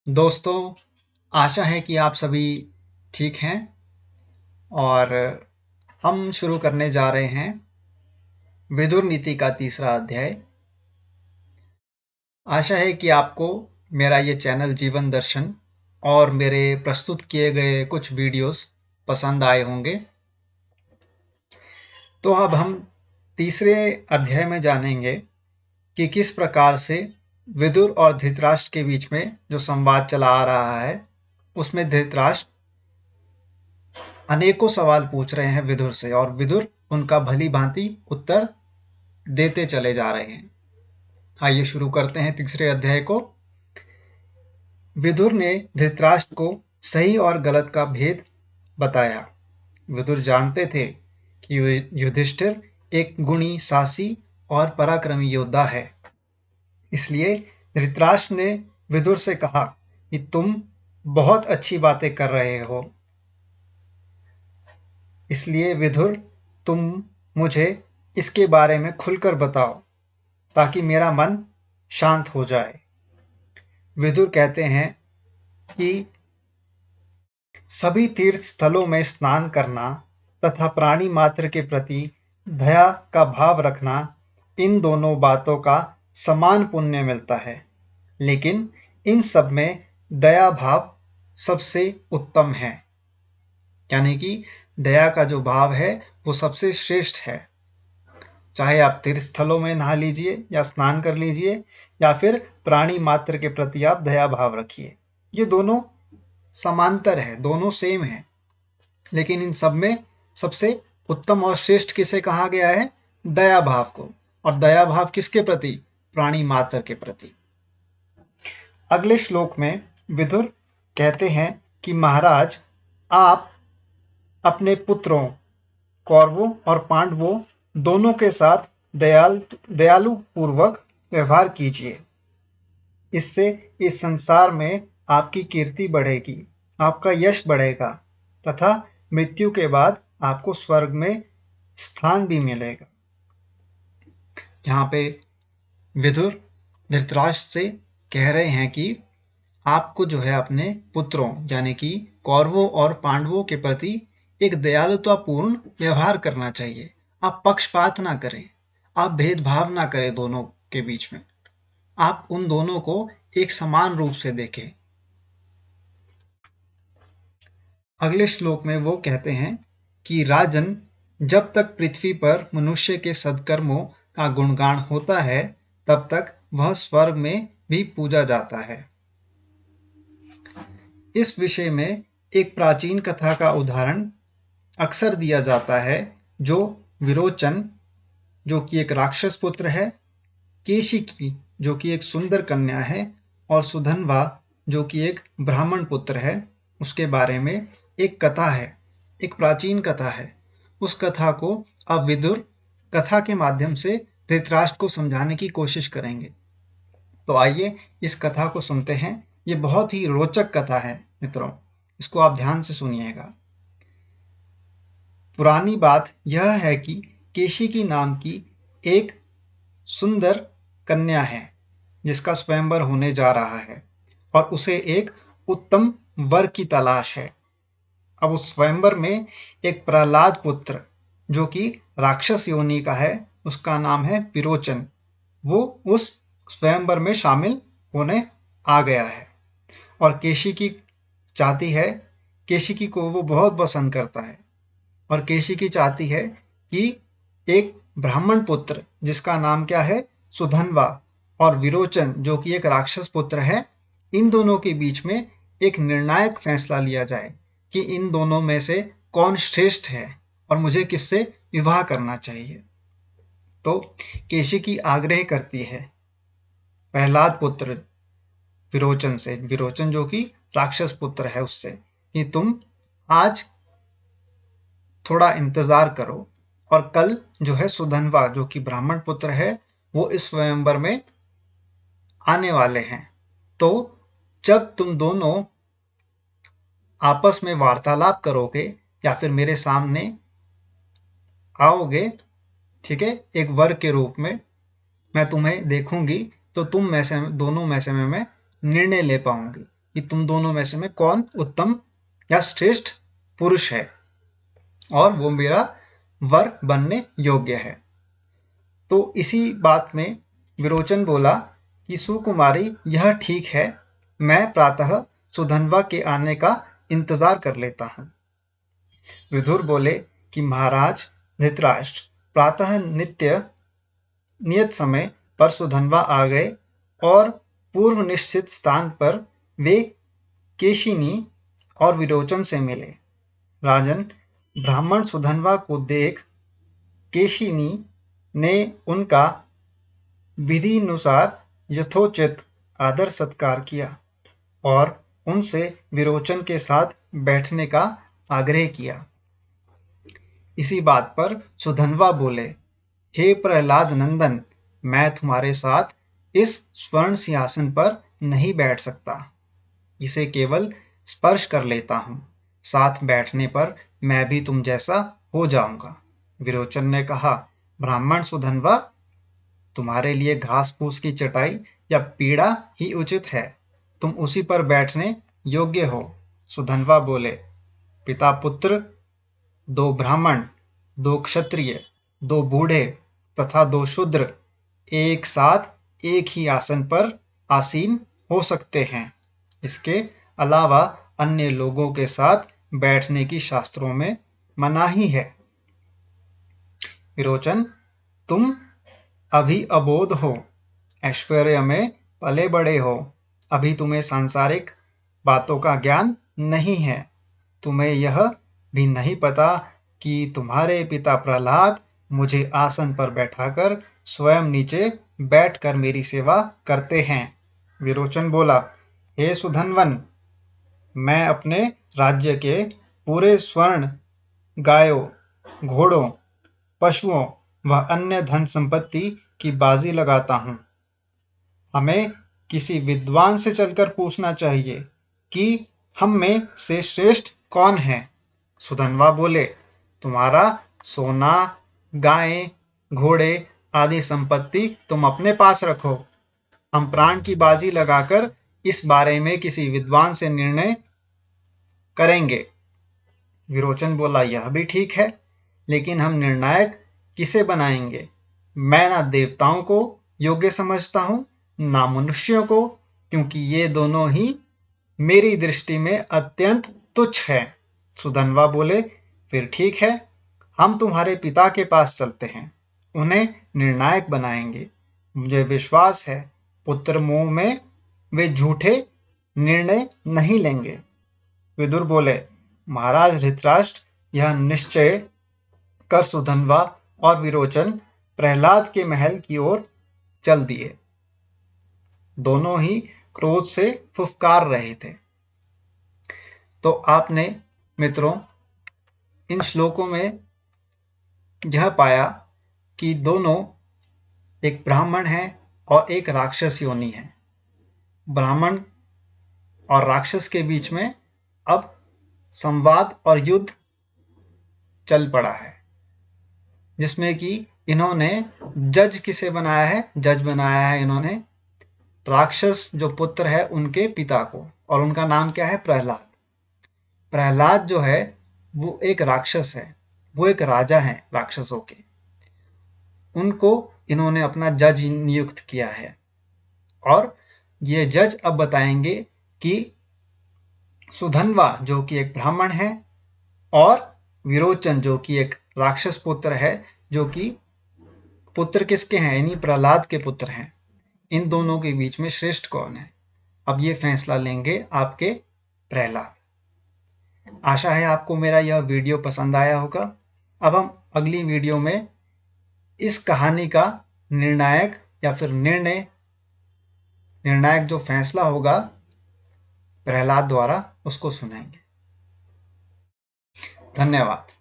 दोस्तों, आशा है कि आप सभी ठीक हैं और हम शुरू करने जा रहे हैं विदुर नीति का तीसरा अध्याय। आशा है कि आपको मेरा ये चैनल जीवन दर्शन और मेरे प्रस्तुत किए गए कुछ वीडियोस पसंद आए होंगे। तो अब हम तीसरे अध्याय में जानेंगे कि किस प्रकार से विदुर और धृतराष्ट्र के बीच में जो संवाद चला आ रहा है, उसमें धृतराष्ट्र अनेकों सवाल पूछ रहे हैं विदुर से और विदुर उनका भली भांति उत्तर देते चले जा रहे हैं। आइए शुरू करते हैं तीसरे अध्याय को। विदुर ने धृतराष्ट्र को सही और गलत का भेद बताया। विदुर जानते थे कि युधिष्ठिर एक गुणी, साहसी और पराक्रमी योद्धा है। इसलिए धृतराष्ट्र ने विदुर से कहा कि तुम बहुत अच्छी बातें कर रहे हो, इसलिए विदुर तुम मुझे इसके बारे में खुलकर बताओ ताकि मेरा मन शांत हो जाए। विदुर कहते हैं कि सभी तीर्थ स्थलों में स्नान करना तथा प्राणी मात्र के प्रति दया का भाव रखना, इन दोनों बातों का समान पुण्य मिलता है, लेकिन इन सब में दया भाव सबसे उत्तम है। यानी कि दया का जो भाव है वो सबसे श्रेष्ठ है। चाहे आप तीर्थ स्थलों में नहा लीजिए या स्नान कर लीजिए या फिर प्राणी मात्र के प्रति आप दया भाव रखिए, ये दोनों समांतर है, दोनों सेम है। लेकिन इन सब में सबसे उत्तम और श्रेष्ठ किसे कहा गया है? दया भाव को। और दया भाव किसके प्रति? प्राणी मात्र के प्रति। अगले श्लोक में विदुर कहते हैं कि महाराज, आप अपने पुत्रों कौरवों और पांडवों दोनों के साथ दयालु पूर्वक व्यवहार कीजिए। इससे इस संसार में आपकी कीर्ति बढ़ेगी, आपका यश बढ़ेगा तथा मृत्यु के बाद आपको स्वर्ग में स्थान भी मिलेगा। यहाँ पे विदुर धृतराष्ट्र से कह रहे हैं कि आपको जो है अपने पुत्रों यानी कि कौरवों और पांडवों के प्रति एक दयालुतापूर्ण व्यवहार करना चाहिए। आप पक्षपात ना करें, आप भेदभाव ना करें दोनों के बीच में, आप उन दोनों को एक समान रूप से देखें। अगले श्लोक में वो कहते हैं कि राजन, जब तक पृथ्वी पर मनुष्य के सद्कर्मों का गुणगान होता है तब तक वह स्वर्ग में भी पूजा जाता है। इस विषय में एक प्राचीन कथा का उदाहरण अक्सर दिया जाता है, जो विरोचन जो कि एक राक्षस पुत्र है, केशिकी जो कि एक सुंदर कन्या है और सुधन्वा जो कि एक ब्राह्मण पुत्र है, उसके बारे में एक कथा है, एक प्राचीन कथा है। उस कथा को अब विदुर कथा के माध्यम से धृतराष्ट्र को समझाने की कोशिश करेंगे। तो आइए इस कथा को सुनते हैं। ये बहुत ही रोचक कथा है मित्रों, इसको आप ध्यान से सुनिएगा। पुरानी बात यह है कि केशिकी नाम की एक सुंदर कन्या है जिसका स्वयंवर होने जा रहा है और उसे एक उत्तम वर की तलाश है। अब उस स्वयंवर में एक प्रहलाद पुत्र जो कि राक्षस योनि का है, उसका नाम है विरोचन, वो उस स्वयंवर में शामिल होने आ गया है और केशिकी चाहती है, केशिकी को वो बहुत पसंद करता है और केशिकी चाहती है कि एक ब्राह्मण पुत्र जिसका नाम क्या है? सुधन्वा, और विरोचन जो कि एक राक्षस पुत्र है, इन दोनों के बीच में एक निर्णायक फैसला लिया जाए कि इन दोनों में से कौन श्रेष्ठ है और मुझे किससे विवाह करना चाहिए। तो केशिकी आग्रह करती है प्रहलाद पुत्र विरोचन से, विरोचन जो कि राक्षस पुत्र है उससे, कि तुम आज थोड़ा इंतजार करो और कल जो है सुधन्वा जो कि ब्राह्मण पुत्र है वो इस स्वयंवर में आने वाले हैं। तो जब तुम दोनों आपस में वार्तालाप करोगे या फिर मेरे सामने आओगे, ठीक है, एक वर के रूप में मैं तुम्हें देखूंगी, तो तुम में से दोनों में से मैं निर्णय ले पाऊंगी कि तुम दोनों में से कौन उत्तम या श्रेष्ठ पुरुष है और वो मेरा वर बनने योग्य है। तो इसी बात में विरोचन बोला कि सुकुमारी, यह ठीक है, मैं प्रातः सुधन्वा के आने का इंतजार कर लेता हूँ। विदुर बोले कि महाराज धृतराष्ट्र, प्रातः नियत समय पर सुधन्वा आ गए और पूर्व निश्चित स्थान पर वे केशिनी और विरोचन से मिले। राजन, ब्राह्मण सुधन्वा को देख केशिनी ने उनका विधिनुसार यथोचित आदर सत्कार किया और उनसे विरोचन के साथ बैठने का आग्रह किया। इसी बात पर सुधन्वा बोले, हे प्रहलाद नंदन, मैं तुम्हारे साथ इस स्वर्ण सिंहासन पर नहीं बैठ सकता, इसे केवल स्पर्श कर लेता हूँ, साथ बैठने पर मैं भी तुम जैसा हो जाऊंगा। विरोचन ने कहा, ब्राह्मण सुधन्वा, तुम्हारे लिए घास फूस की चटाई या पीड़ा ही उचित है, तुम उसी पर बैठने योग्य हो। सुधन्वा बोले, पिता पुत्र, 2 ब्राह्मण, 2 क्षत्रिय, 2 बूढ़े तथा 2 शूद्र एक साथ एक ही आसन पर आसीन हो सकते हैं। इसके अलावा अन्य लोगों के साथ बैठने की शास्त्रों में मनाही है। विरोचन, तुम अभी अबोध हो, ऐश्वर्य में पले बड़े हो, अभी तुम्हें सांसारिक बातों का ज्ञान नहीं है। तुम्हें यह भी नहीं पता कि तुम्हारे पिता प्रहलाद मुझे आसन पर बैठाकर स्वयं नीचे बैठकर मेरी सेवा करते हैं। विरोचन बोला, हे सुधन्वन, मैं अपने राज्य के पूरे स्वर्ण, गायों, घोड़ों, पशुओं व अन्य धन संपत्ति की बाजी लगाता हूँ। हमें किसी विद्वान से चलकर पूछना चाहिए कि हम में से श्रेष्ठ कौन है। सुधन्वा बोले, तुम्हारा सोना, गायें, घोड़े आदि संपत्ति तुम अपने पास रखो, हम प्राण की बाजी लगाकर इस बारे में किसी विद्वान से निर्णय करेंगे। विरोचन बोला, यह भी ठीक है, लेकिन हम निर्णायक किसे बनाएंगे? मैं ना देवताओं को योग्य समझता हूँ, ना मनुष्यों को, क्योंकि ये दोनों ही मेरी दृष्टि में अत्यंत तुच्छ है। सुधन्वा बोले, फिर ठीक है, हम तुम्हारे पिता के पास चलते हैं, उन्हें निर्णायक बनाएंगे। मुझे विश्वास है, पुत्र मोह में वे झूठे निर्णय नहीं लेंगे। विदुर बोले, महाराज धृतराष्ट्र, यह निश्चय कर सुधन्वा और विरोचन प्रहलाद के महल की ओर चल दिए। दोनों ही क्रोध से फुफकार रहे थे। तो आपने मित्रों इन श्लोकों में यह पाया कि दोनों, एक ब्राह्मण है और एक राक्षस योनि है। ब्राह्मण और राक्षस के बीच में अब संवाद और युद्ध चल पड़ा है, जिसमें कि इन्होंने जज किसे बनाया है? जज बनाया है इन्होंने राक्षस जो पुत्र है उनके पिता को, और उनका नाम क्या है? प्रहलाद। प्रहलाद जो है वो एक राक्षस है, वो एक राजा है राक्षसों के। उनको इन्होंने अपना जज नियुक्त किया है और ये जज अब बताएंगे कि सुधन्वा जो कि एक ब्राह्मण है और विरोचन जो कि एक राक्षस पुत्र है, जो कि पुत्र किसके हैं? यानी प्रहलाद के पुत्र हैं। इन दोनों के बीच में श्रेष्ठ कौन है? अब ये फैसला लेंगे आपके प्रहलाद। आशा है आपको मेरा यह वीडियो पसंद आया होगा। अब हम अगली वीडियो में इस कहानी का निर्णायक या फिर निर्णायक जो फैसला होगा प्रहलाद द्वारा उसको सुनाएंगे। धन्यवाद।